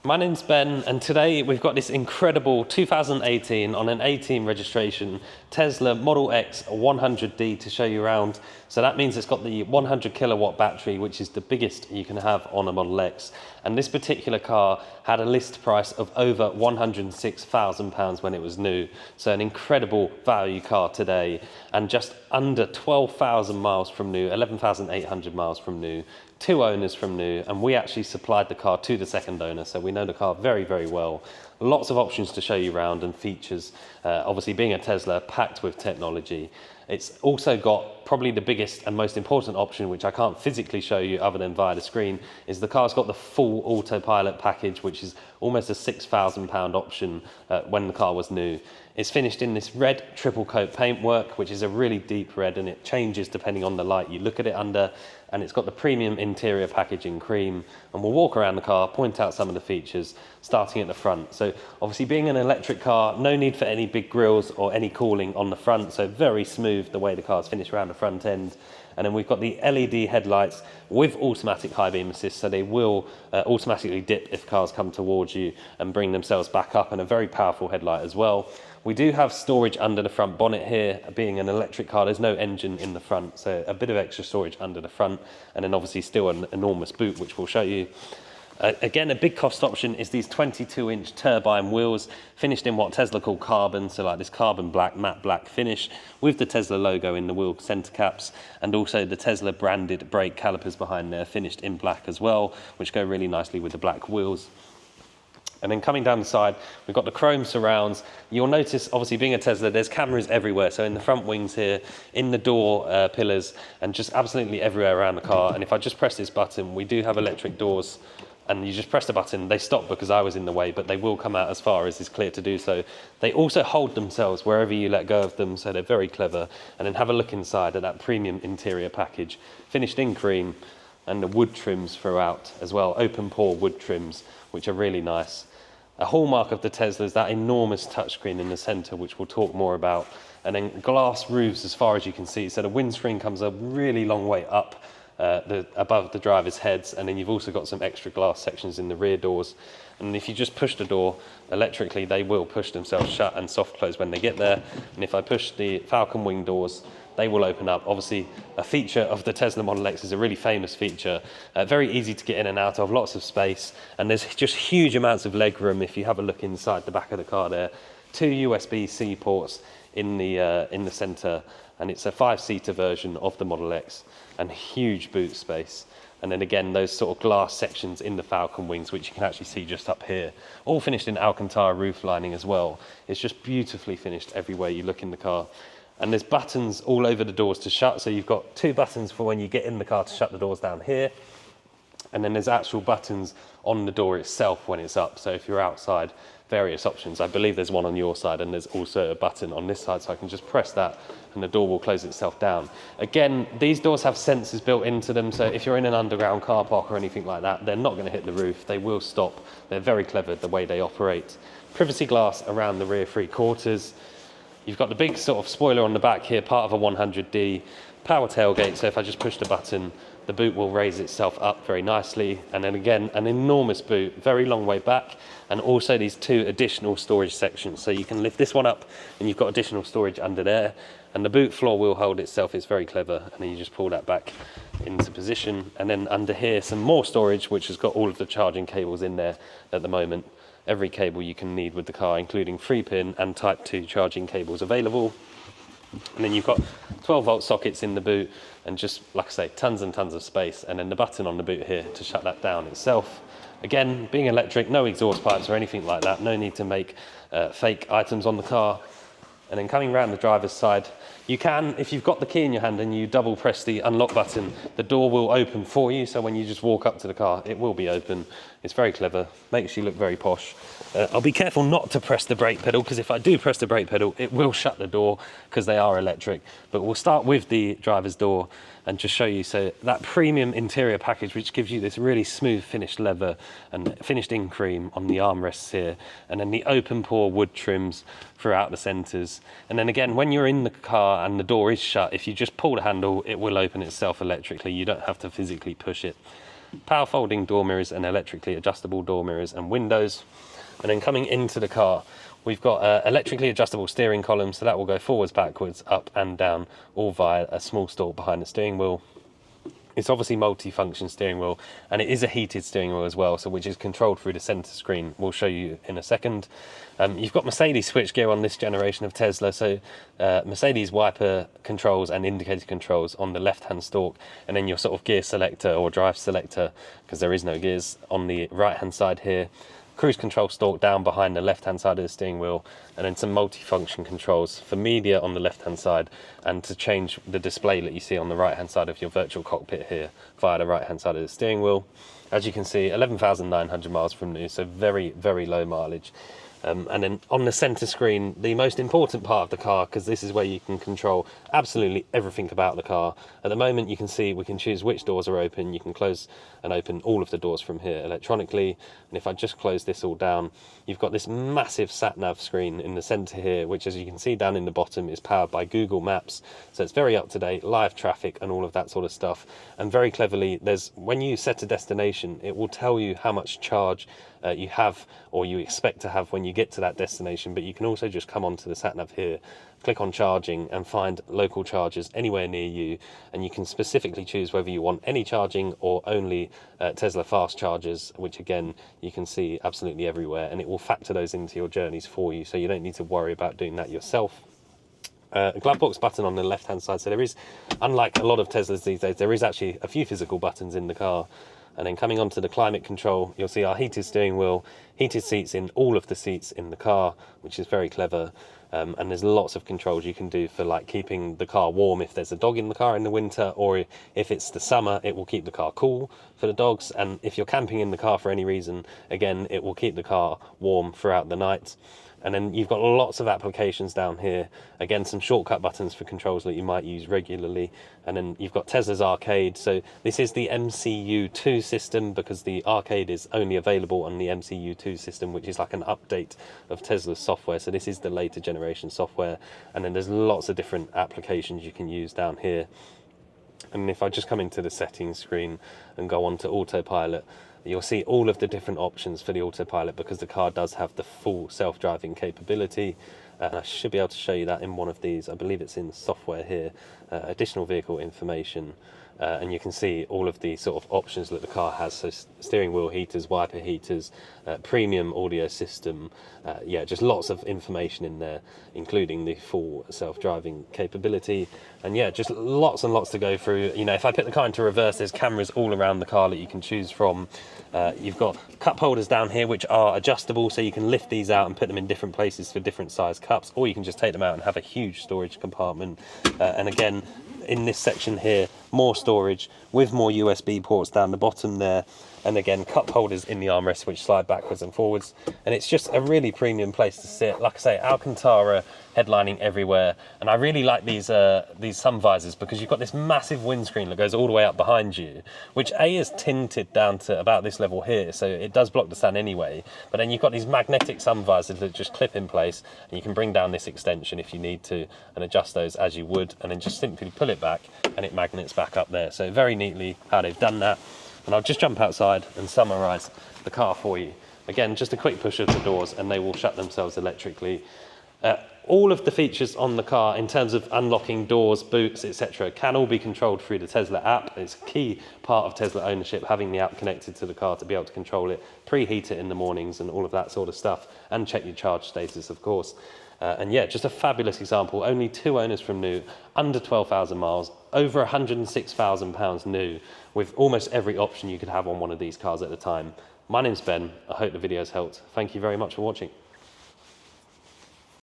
My name's Ben, and today we've got this incredible 2018 on an 18 registration Tesla Model X 100D to show you around. So that means it's got the 100 kilowatt battery, which is the biggest you can have on a Model X. And this particular car had a list price of over £106,000 when it was new. So an incredible value car today, and just under 12,000 miles from new, 11,800 miles from new. 2 owners from new, and we actually supplied the car to the second owner, so we know the car very, very well. Lots of options to show you around and features. Obviously, being a Tesla, packed with technology. It's also got probably the biggest and most important option, which I can't physically show you other than via the screen, is the car's got the full autopilot package, which is almost a £6,000 option when the car was new. It's finished in this red triple coat paintwork, which is a really deep red, and it changes depending on the light you look at it under. And it's got the premium interior package in cream. And we'll walk around the car, point out some of the features, starting at the front. So obviously, being an electric car, no need for any big grills or any cooling on the front. So very smooth the way the car's finished around the front end. And then we've got the LED headlights with automatic high beam assist, so they will automatically dip if cars come towards you and bring themselves back up, and a very powerful headlight as well. We do have storage under the front bonnet here. Being an electric car, there's no engine in the front, so a bit of extra storage under the front, and then obviously still an enormous boot, which we'll show you. Again, a big cost option is these 22-inch turbine wheels, finished in what Tesla call carbon, so like this carbon black, matte black finish, with the Tesla logo in the wheel center caps, and also the Tesla branded brake calipers behind there, finished in black as well, which go really nicely with the black wheels. And then coming down the side, we've got the chrome surrounds. You'll notice, obviously being a Tesla, there's cameras everywhere. So in the front wings here, in the door pillars, and just absolutely everywhere around the car. And if I just press this button, we do have electric doors, and you just press the button, they stop because I was in the way, but they will come out as far as is clear to do so. They also hold themselves wherever you let go of them, so they're very clever. And then have a look inside at that premium interior package, finished in cream, and the wood trims throughout as well, open pore wood trims, which are really nice. A hallmark of the Tesla is that enormous touchscreen in the center, which we'll talk more about. And then glass roofs as far as you can see. So the windscreen comes a really long way up above the driver's heads. And then you've also got some extra glass sections in the rear doors. And if you just push the door electrically, they will push themselves shut and soft close when they get there. And if I push the Falcon Wing doors, they will open up. Obviously, a feature of the Tesla Model X is a really famous feature. Very easy to get in and out of, lots of space, and there's just huge amounts of leg room if you have a look inside the back of the car there. 2 USB-C ports in the center, and it's a 5-seater version of the Model X, and huge boot space. And then again, those sort of glass sections in the Falcon Wings, which you can actually see just up here, all finished in Alcantara roof lining as well. It's just beautifully finished everywhere you look in the car. And there's buttons all over the doors to shut. So you've got 2 buttons for when you get in the car to shut the doors down here. And then there's actual buttons on the door itself when it's up. So if you're outside, various options. I believe there's one on your side, and there's also a button on this side, so I can just press that and the door will close itself down. Again, these doors have sensors built into them, so if you're in an underground car park or anything like that, they're not going to hit the roof. They will stop. They're very clever the way they operate. Privacy glass around the rear 3/4. You've got the big sort of spoiler on the back here, part of a 100D. Power tailgate, so if I just push the button, the boot will raise itself up very nicely. And then again, an enormous boot, very long way back, and also these 2 additional storage sections. So you can lift this one up, and you've got additional storage under there. And the boot floor will hold itself, it's very clever. And then you just pull that back into position. And then under here, some more storage, which has got all of the charging cables in there at the moment. Every cable you can need with the car, including 3-pin and Type 2 charging cables available. And then you've got 12-volt sockets in the boot, and just, like I say, tons and tons of space. And then the button on the boot here to shut that down itself. Again, being electric, no exhaust pipes or anything like that. No need to make fake items on the car. And then coming around the driver's side, you can, if you've got the key in your hand and you double press the unlock button, the door will open for you. So when you just walk up to the car, it will be open. It's very clever, makes you look very posh. I'll be careful not to press the brake pedal, because if I do press the brake pedal, it will shut the door because they are electric. But we'll start with the driver's door and just show you. So that premium interior package, which gives you this really smooth finished leather and finished in cream on the armrests here, and then the open pore wood trims throughout the centers. And then again, when you're in the car and the door is shut, if you just pull the handle, it will open itself electrically. You don't have to physically push it. power folding door mirrors and electrically adjustable door mirrors and windows. And then coming into the car, we've got electrically adjustable steering column, so that will go forwards, backwards, up and down, all via a small stalk behind the steering wheel. It's obviously multi-function steering wheel, and it is a heated steering wheel as well, so which is controlled through the center screen. We'll show you in a second. You've got Mercedes switchgear on this generation of Tesla, so Mercedes wiper controls and indicator controls on the left-hand stalk, and then your sort of gear selector or drive selector, because there is no gears, on the right-hand side here. Cruise control stalk down behind the left hand side of the steering wheel, and then some multi-function controls for media on the left hand side, and to change the display that you see on the right hand side of your virtual cockpit here via the right hand side of the steering wheel. As you can see, 11,900 miles from new, so very, very low mileage. And then on the center screen, the most important part of the car, because this is where you can control absolutely everything about the car. At the moment, you can see we can choose which doors are open. You can close and open all of the doors from here electronically. And if I just close this all down, you've got this massive sat-nav screen in the center here, which, as you can see down in the bottom, is powered by Google Maps. So it's very up to date, live traffic and all of that sort of stuff. And very cleverly, when you set a destination, it will tell you how much charge you have or you expect to have when you get to that destination. But you can also just come onto the sat-nav here, click on charging, and find local chargers anywhere near you, and you can specifically choose whether you want any charging or only Tesla fast chargers, which again you can see absolutely everywhere, and it will factor those into your journeys for you, so you don't need to worry about doing that yourself. A glove box button on the left hand side, so there is, unlike a lot of Teslas these days, there is actually a few physical buttons in the car. And then coming on to the climate control, you'll see our heated steering wheel, heated seats in all of the seats in the car, which is very clever. And there's lots of controls you can do for like keeping the car warm if there's a dog in the car in the winter, or if it's the summer, it will keep the car cool for the dogs. And if you're camping in the car for any reason, again, it will keep the car warm throughout the night. And then you've got lots of applications down here. Again, some shortcut buttons for controls that you might use regularly. And then you've got Tesla's Arcade. So this is the MCU2 system, because the Arcade is only available on the MCU2 system, which is like an update of Tesla's software. So this is the later generation software. And then there's lots of different applications you can use down here. And if I just come into the settings screen and go on to autopilot, you'll see all of the different options for the autopilot, because the car does have the full self-driving capability. I should be able to show you that in one of these. I believe it's in software here, additional vehicle information. And you can see all of the sort of options that the car has. So steering wheel heaters, wiper heaters, premium audio system. Yeah, just lots of information in there, including the full self-driving capability. And yeah, just lots and lots to go through. You know, if I put the car into reverse, there's cameras all around the car that you can choose from. You've got cup holders down here, which are adjustable, so you can lift these out and put them in different places for different size cups, or you can just take them out and have a huge storage compartment. And again, in this section here, more storage with more USB ports down the bottom there, and again cup holders in the armrests which slide backwards and forwards, and it's just a really premium place to sit. Like I say, Alcantara headlining everywhere, and I really like these sun visors, because you've got this massive windscreen that goes all the way up behind you, which is tinted down to about this level here, so it does block the sun anyway, but then you've got these magnetic sun visors that just clip in place, and you can bring down this extension if you need to and adjust those as you would, and then just simply pull it back and it magnets back up there. So very neatly how they've done that. And I'll just jump outside and summarize the car for you. Again, just a quick push of the doors and they will shut themselves electrically. All of the features on the car in terms of unlocking doors, boots, etc. can all be controlled through the Tesla app. It's a key part of Tesla ownership, having the app connected to the car to be able to control it, preheat it in the mornings and all of that sort of stuff, and check your charge status, of course. And yeah, just a fabulous example. Only 2 owners from new, under 12,000 miles, over £106,000 new, with almost every option you could have on one of these cars at the time. My name's Ben. I hope the video's helped. Thank you very much for watching.